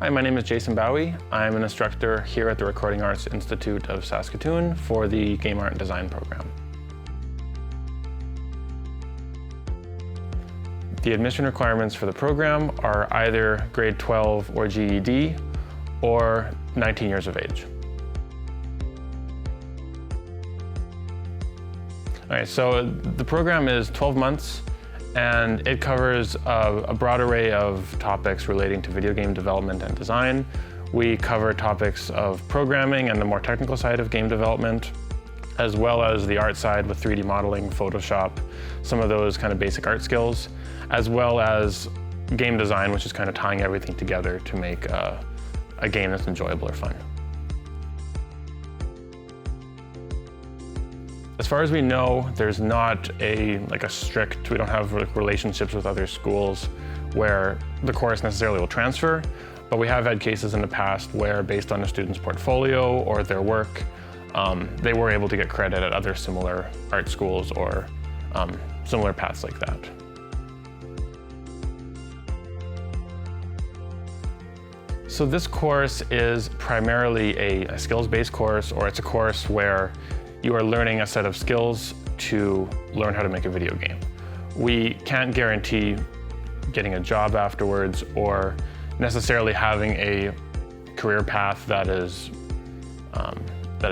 Hi, my name is Jason Bowie. I'm an instructor here at the Recording Arts Institute of Saskatoon for the Game Art and Design program. The admission requirements for the program are either grade 12 or GED or 19 years of age. All right, so the program is 12 months and it covers a broad array of topics relating to video game development and design. We cover topics of programming and the more technical side of game development, as well as the art side with 3D modeling, Photoshop, some of those kind of basic art skills, as well as game design, which is kind of tying everything together to make a game that's enjoyable or fun. As far as we know, there's not a strict, we don't have relationships with other schools where the course necessarily will transfer, but we have had cases in the past where, based on a student's portfolio or their work, they were able to get credit at other similar art schools or similar paths like that. So this course is primarily a skills-based course, or it's a course where you are learning a set of skills to learn how to make a video game. We can't guarantee getting a job afterwards or necessarily having a career path that is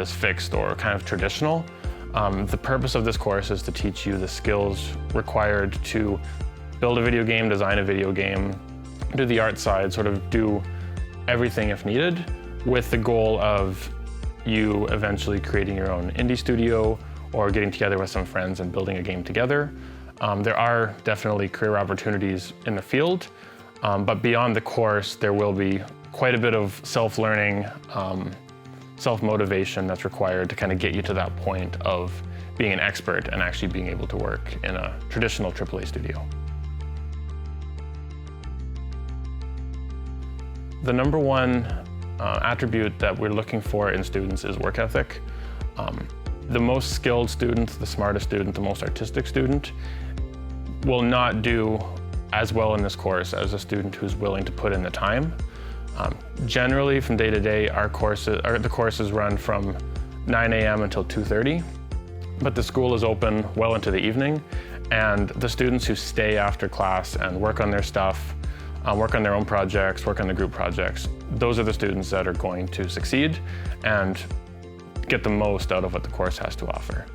fixed or kind of traditional. The purpose of this course is to teach you the skills required to build a video game, design a video game, do the art side, sort of do everything if needed, with the goal of you eventually creating your own indie studio or getting together with some friends and building a game together. There are definitely career opportunities in the field, but beyond the course, there will be quite a bit of self-learning, self-motivation that's required to kind of get you to that point of being an expert and actually being able to work in a traditional AAA studio. The number one attribute that we're looking for in students is work ethic. The most skilled student, the smartest student, the most artistic student will not do as well in this course as a student who's willing to put in the time. Generally, from day to day, the courses run from 9 a.m. until 2:30, but the school is open well into the evening, and the students who stay after class and work on their stuff, work on their own projects, work on the group projects, those are the students that are going to succeed and get the most out of what the course has to offer.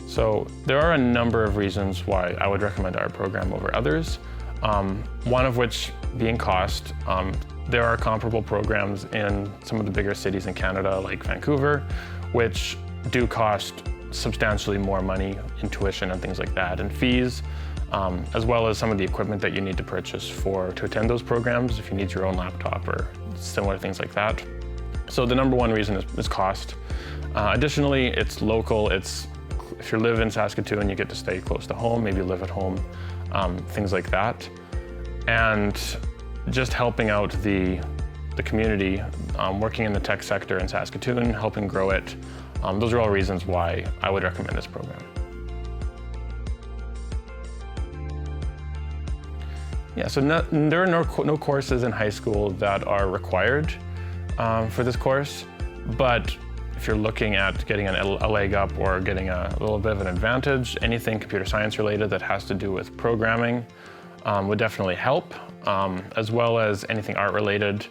So there are a number of reasons why I would recommend our program over others. One of which being cost. There are comparable programs in some of the bigger cities in Canada, like Vancouver, which do cost substantially more money in tuition and things like that, and fees, as well as some of the equipment that you need to purchase to attend those programs, if you need your own laptop or similar things like that. So the number one reason is cost. Additionally, it's local. If you live in Saskatoon, you get to stay close to home, maybe live at home, things like that. And just helping out the community, working in the tech sector in Saskatoon, helping grow it. Those are all reasons why I would recommend this program. Yeah, so there are no courses in high school that are required for this course, but if you're looking at getting a leg up or getting a little bit of an advantage, anything computer science related that has to do with programming would definitely help, as well as anything art related,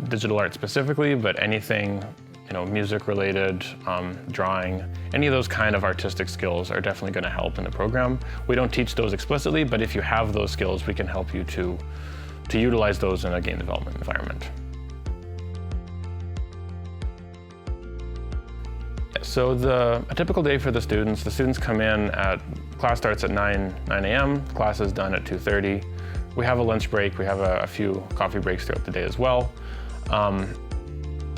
digital art specifically, but anything music related, drawing, any of those kind of artistic skills are definitely going to help in the program. We don't teach those explicitly, but if you have those skills, we can help you to utilize those in a game development environment. So a typical day for the students come in class starts at 9 a.m., class is done at 2:30. We have a lunch break, we have a few coffee breaks throughout the day as well.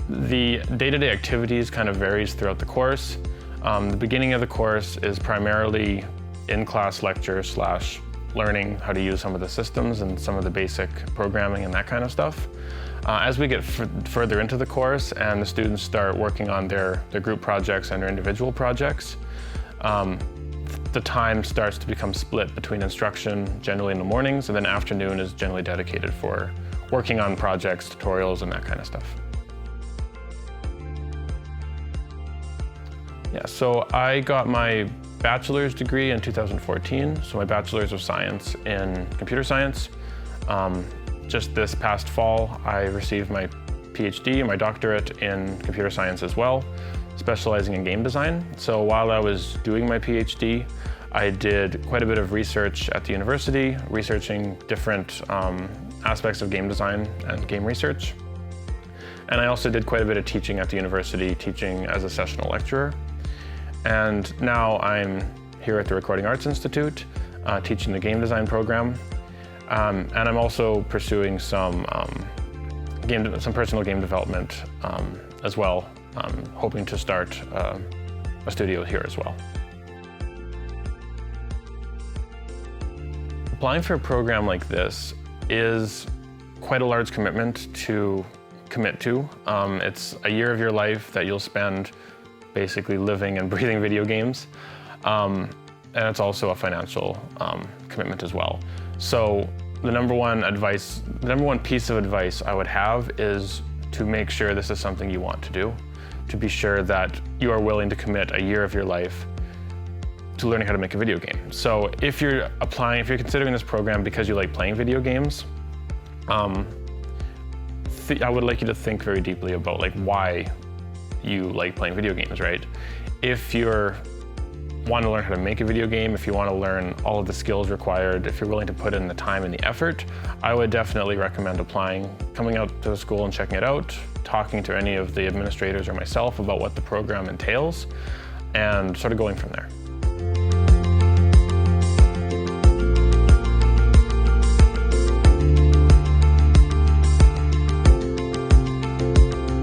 The day-to-day activities kind of varies throughout the course. The beginning of the course is primarily in-class lectures / learning how to use some of the systems and some of the basic programming and that kind of stuff. As we get further into the course and the students start working on their group projects and their individual projects, the time starts to become split between instruction, generally in the mornings, and then afternoon is generally dedicated for working on projects, tutorials, and that kind of stuff. Yeah, so I got my bachelor's degree in 2014, so my bachelor's of science in computer science. Just this past fall, I received my PhD, my doctorate in computer science as well, specializing in game design. So while I was doing my PhD, I did quite a bit of research at the university, researching different aspects of game design and game research. And I also did quite a bit of teaching at the university, teaching as a sessional lecturer. And now I'm here at the Recording Arts Institute, teaching the game design program. And I'm also pursuing some personal game development as well, hoping to start a studio here as well. Applying for a program like this is quite a large commitment to commit to. It's a year of your life that you'll spend basically living and breathing video games. And it's also a financial commitment as well. So the number one piece of advice I would have is to make sure this is something you want to do, to be sure that you are willing to commit a year of your life to learning how to make a video game. So if you're considering this program because you like playing video games, I would like you to think very deeply about why you like playing video games, right? If you want to learn how to make a video game, if you want to learn all of the skills required, if you're willing to put in the time and the effort, I would definitely recommend applying, coming out to the school and checking it out, talking to any of the administrators or myself about what the program entails, and sort of going from there.